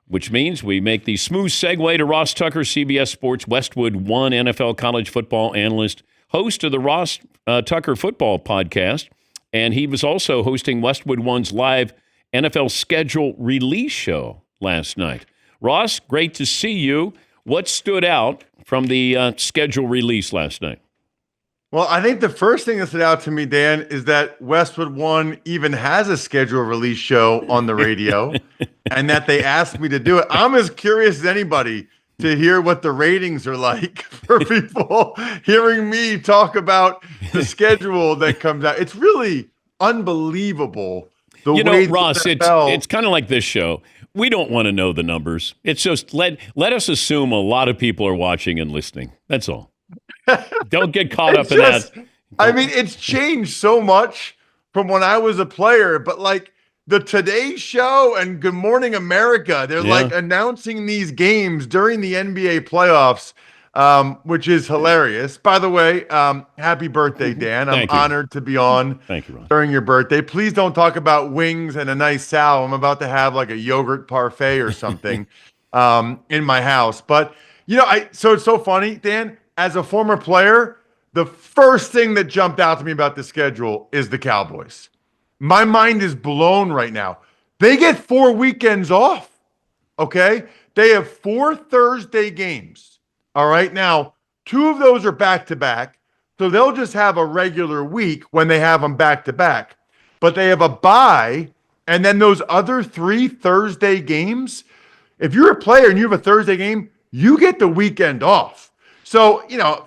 which means we make the smooth segue to Ross Tucker, CBS Sports Westwood One NFL college football analyst, host of the Ross Tucker Football Podcast. And he was also hosting Westwood One's live NFL schedule release show last night. Ross, great to see you. What stood out from the schedule release last night? Well, I think the first thing that stood out to me, Dan, is that Westwood One even has a schedule release show on the radio and that they asked me to do it. I'm as curious as anybody to hear what the ratings are like for people hearing me talk about the schedule that comes out. It's really unbelievable. Ross, it's kind of like this show. We don't want to know the numbers. It's just let us assume a lot of people are watching and listening. That's all. Don't get caught up in that. I mean, it's changed so much from when I was a player, but like the Today Show and Good Morning America, they're like announcing these games during the NBA playoffs, which is hilarious. By the way, happy birthday, Dan. I'm honored to be on during your birthday. Please don't talk about wings and a nice salad. I'm about to have like a yogurt parfait or something in my house. But, so it's so funny, Dan. As a former player, the first thing that jumped out to me about the schedule is the Cowboys. My mind is blown right now. They get 4 weekends off, okay? They have 4 Thursday games, all right? Now, 2 of those are back-to-back, so they'll just have a regular week when they have them back-to-back. But they have a bye, and then those other 3 Thursday games, if you're a player and you have a Thursday game, you get the weekend off. So,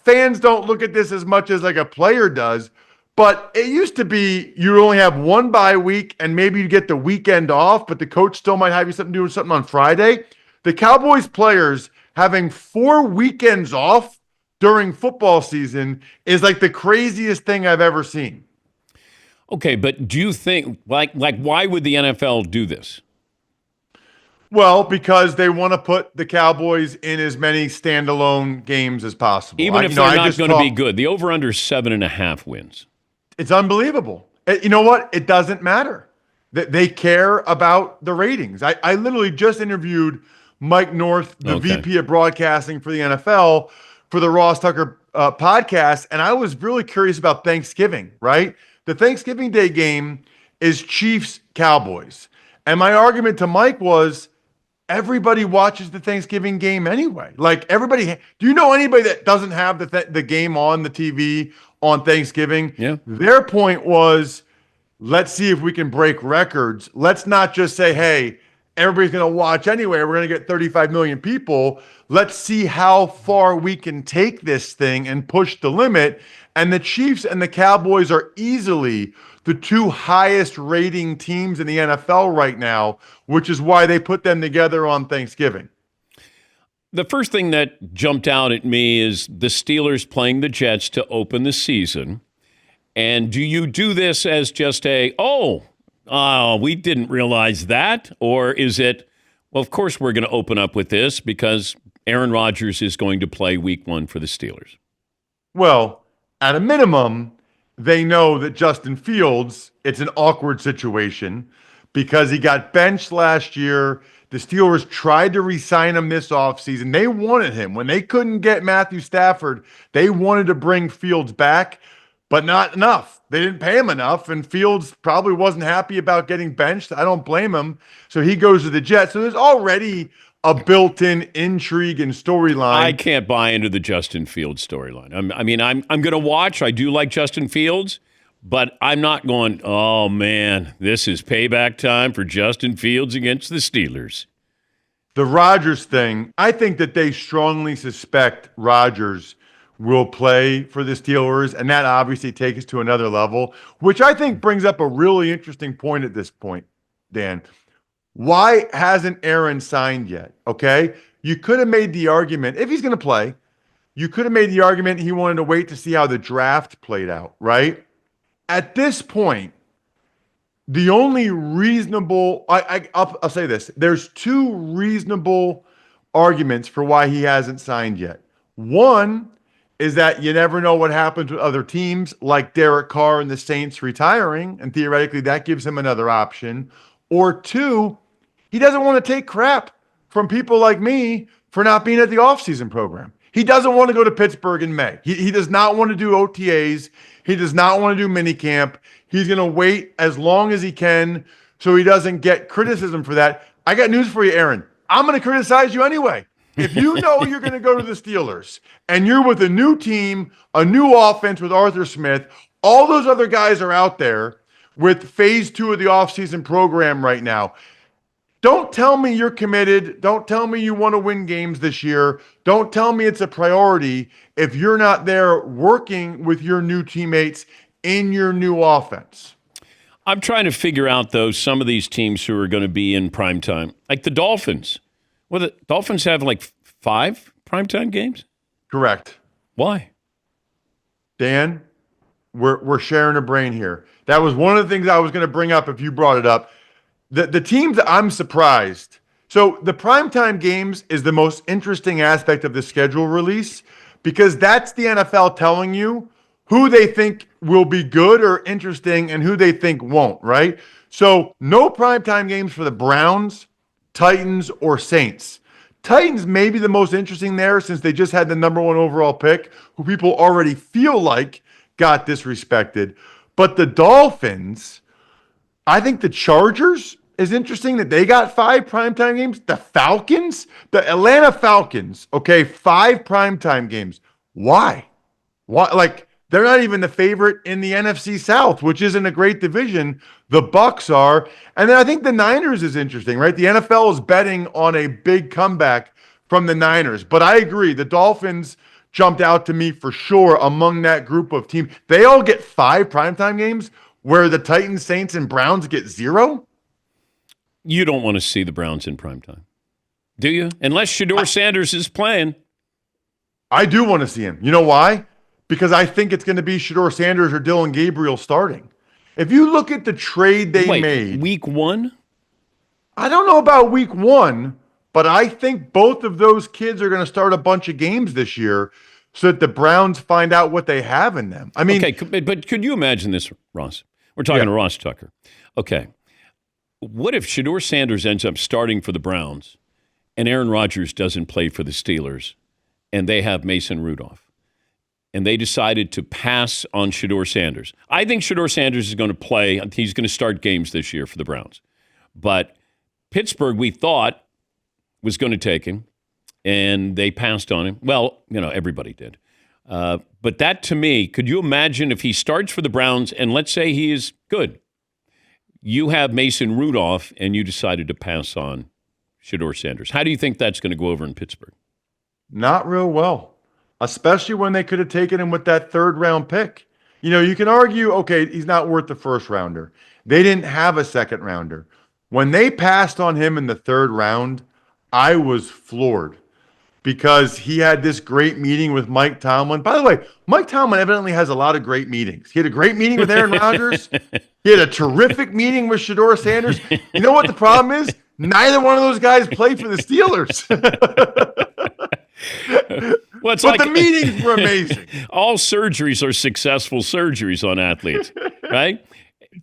fans don't look at this as much as like a player does, but it used to be you only have 1 bye week and maybe you get the weekend off, but the coach still might have you doing something on Friday. The Cowboys players having 4 weekends off during football season is like the craziest thing I've ever seen. Okay, but do you think, like why would the NFL do this? Well, because they want to put the Cowboys in as many standalone games as possible. Even if they're not going to be good. The over-under 7.5 wins. It's unbelievable. You know what? It doesn't matter. They care about the ratings. I literally just interviewed Mike North, the VP of broadcasting for the NFL, for the Ross Tucker podcast, and I was really curious about Thanksgiving, right? The Thanksgiving Day game is Chiefs-Cowboys. And my argument to Mike was, everybody watches the Thanksgiving game anyway. Like everybody, do you know anybody that doesn't have the game on the TV on Thanksgiving? Yeah. Their point was, let's see if we can break records. Let's not just say, hey, everybody's going to watch anyway. We're going to get 35 million people. Let's see how far we can take this thing and push the limit. And the Chiefs and the Cowboys are easily the 2 highest rating teams in the NFL right now, which is why they put them together on Thanksgiving. The first thing that jumped out at me is the Steelers playing the Jets to open the season. And do you do this as just we didn't realize that? Or is it, well, of course we're going to open up with this because Aaron Rodgers is going to play week 1 for the Steelers? Well, at a minimum, they know that Justin Fields, it's an awkward situation because he got benched last year. The Steelers tried to re-sign him this offseason. They wanted him. When they couldn't get Matthew Stafford, they wanted to bring Fields back, but not enough. They didn't pay him enough, and Fields probably wasn't happy about getting benched. I don't blame him. So he goes to the Jets. So there's already a built-in intrigue and storyline. I can't buy into the Justin Fields storyline. I'm going to watch. I do like Justin Fields, but I'm not going, oh, man, this is payback time for Justin Fields against the Steelers. The Rodgers thing, I think that they strongly suspect Rodgers will play for the Steelers, and that obviously takes us to another level, which I think brings up a really interesting point at this point, Dan. Why hasn't Aaron signed yet? Okay. You could have made the argument, if he's going to play, you could have made the argument he wanted to wait to see how the draft played out, right? At this point, the only reasonable, I'll say this, there's 2 reasonable arguments for why he hasn't signed yet. One is that you never know what happens with other teams, like Derek Carr and the Saints retiring, and theoretically that gives him another option. Or 2, he doesn't want to take crap from people like me for not being at the offseason program. He doesn't want to go to Pittsburgh in May. He does not want to do OTAs. He does not want to do minicamp. He's going to wait as long as he can so he doesn't get criticism for that. I got news for you, Aaron. I'm going to criticize you anyway. If you know you're going to go to the Steelers and you're with a new team, a new offense with Arthur Smith, all those other guys are out there with phase 2 of the offseason program right now. Don't tell me you're committed. Don't tell me you want to win games this year. Don't tell me it's a priority if you're not there working with your new teammates in your new offense. I'm trying to figure out, though, some of these teams who are going to be in primetime. Like the Dolphins. Well, the Dolphins have like 5 primetime games? Correct. Why? Dan, we're sharing a brain here. That was one of the things I was going to bring up if you brought it up. The teams that I'm surprised. So the primetime games is the most interesting aspect of the schedule release because that's the NFL telling you who they think will be good or interesting and who they think won't, right? So no primetime games for the Browns, Titans, or Saints. Titans may be the most interesting there since they just had the number 1 overall pick, who people already feel like got disrespected. But the Dolphins, I think the Chargers is interesting that they got 5 primetime games. The Falcons, the Atlanta Falcons, okay, 5 primetime games. Why? Like, they're not even the favorite in the NFC South, which isn't a great division. The Bucks are. And then I think the Niners is interesting, right? The NFL is betting on a big comeback from the Niners. But I agree, the Dolphins jumped out to me for sure among that group of teams. They all get 5 primetime games where the Titans, Saints, and Browns get 0? You don't want to see the Browns in primetime, do you? Unless Shador Sanders is playing. I do want to see him. You know why? Because I think it's going to be Shador Sanders or Dylan Gabriel starting. If you look at the trade they made. Week 1? I don't know about week 1, but I think both of those kids are going to start a bunch of games this year so that the Browns find out what they have in them. I mean, okay, but could you imagine this, Ross? We're talking to Ross Tucker. Okay. What if Shador Sanders ends up starting for the Browns and Aaron Rodgers doesn't play for the Steelers and they have Mason Rudolph and they decided to pass on Shador Sanders? I think Shador Sanders is going to play. He's going to start games this year for the Browns. But Pittsburgh, we thought, was going to take him, and they passed on him. Well, everybody did. But that, to me, could you imagine if he starts for the Browns and let's say he is good? You have Mason Rudolph, and you decided to pass on Shador Sanders. How do you think that's going to go over in Pittsburgh? Not real well, especially when they could have taken him with that 3rd-round pick. You can argue, okay, he's not worth the 1st-rounder. They didn't have a 2nd-rounder. When they passed on him in the 3rd round, I was floored because he had this great meeting with Mike Tomlin. By the way, Mike Tomlin evidently has a lot of great meetings. He had a great meeting with Aaron Rodgers. He had a terrific meeting with Shador Sanders. You know what the problem is? Neither one of those guys played for the Steelers. Well, but the meetings were amazing. All surgeries are successful surgeries on athletes, right?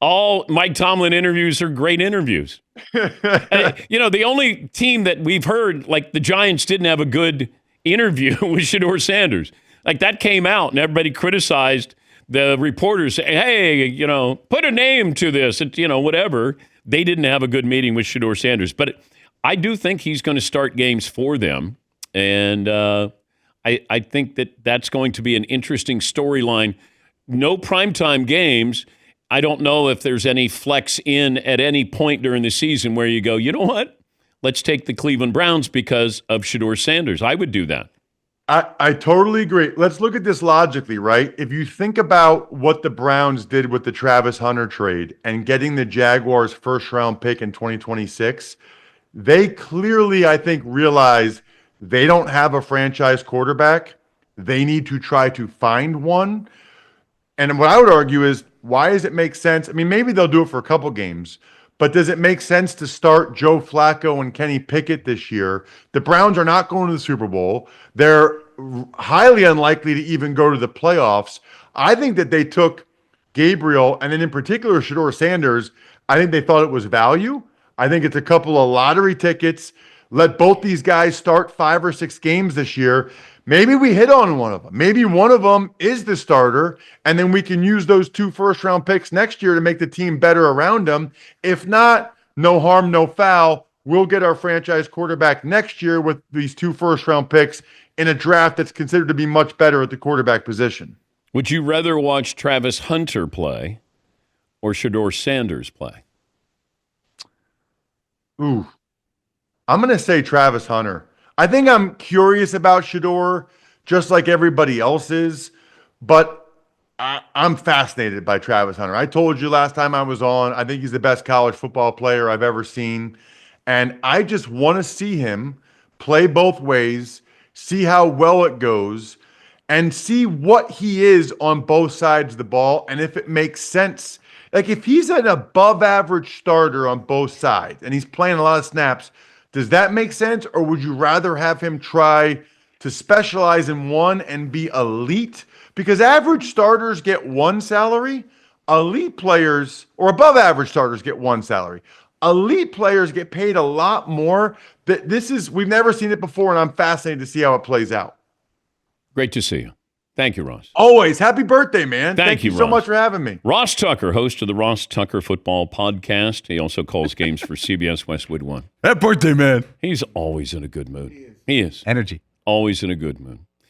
All Mike Tomlin interviews are great interviews. The only team that we've heard, like the Giants, didn't have a good interview with Shador Sanders. Like that came out and everybody criticized the reporters saying, hey, put a name to this, whatever. They didn't have a good meeting with Shador Sanders. But I do think he's going to start games for them. And I think that's going to be an interesting storyline. No primetime games. I don't know if there's any flex in at any point during the season where you go, you know what? Let's take the Cleveland Browns because of Shador Sanders. I would do that. I totally agree. Let's look at this logically, right? If you think about what the Browns did with the Travis Hunter trade and getting the Jaguars' 1st-round pick in 2026, they clearly, I think, realize they don't have a franchise quarterback. They need to try to find one. And what I would argue is, why does it make sense? I mean, maybe they'll do it for a couple games, but does it make sense to start Joe Flacco and Kenny Pickett this year? The Browns are not going to the Super Bowl. They're highly unlikely to even go to the playoffs. I think that they took Gabriel, and then in particular Shador Sanders. I think they thought it was value. I think it's a couple of lottery tickets. let both these guys start 5 or 6 games this year. Maybe we hit on one of them. Maybe one of them is the starter, and then we can use those 2 first-round picks next year to make the team better around them. If not, no harm, no foul. We'll get our franchise quarterback next year with these 2 first-round picks in a draft that's considered to be much better at the quarterback position. Would you rather watch Travis Hunter play or Shador Sanders play? Ooh, I'm going to say Travis Hunter. I think I'm curious about Shador, just like everybody else is, but I'm fascinated by Travis Hunter. I told you last time I was on, I think he's the best college football player I've ever seen, and I just want to see him play both ways, see how well it goes, and see what he is on both sides of the ball, and if it makes sense. Like, if he's an above-average starter on both sides, and he's playing a lot of snaps, does that make sense, or would you rather have him try to specialize in one and be elite? Because average starters get one salary, elite players, or above-average starters get one salary. Elite players get paid a lot more. We've never seen it before, and I'm fascinated to see how it plays out. Great to see you. Thank you, Ross. Always. Happy birthday, man. Thank you so Ross. much for having me. Ross Tucker, host of the Ross Tucker Football Podcast. He also calls games for CBS Westwood One. Happy birthday, man. He's always in a good mood. He is. Energy. Always in a good mood.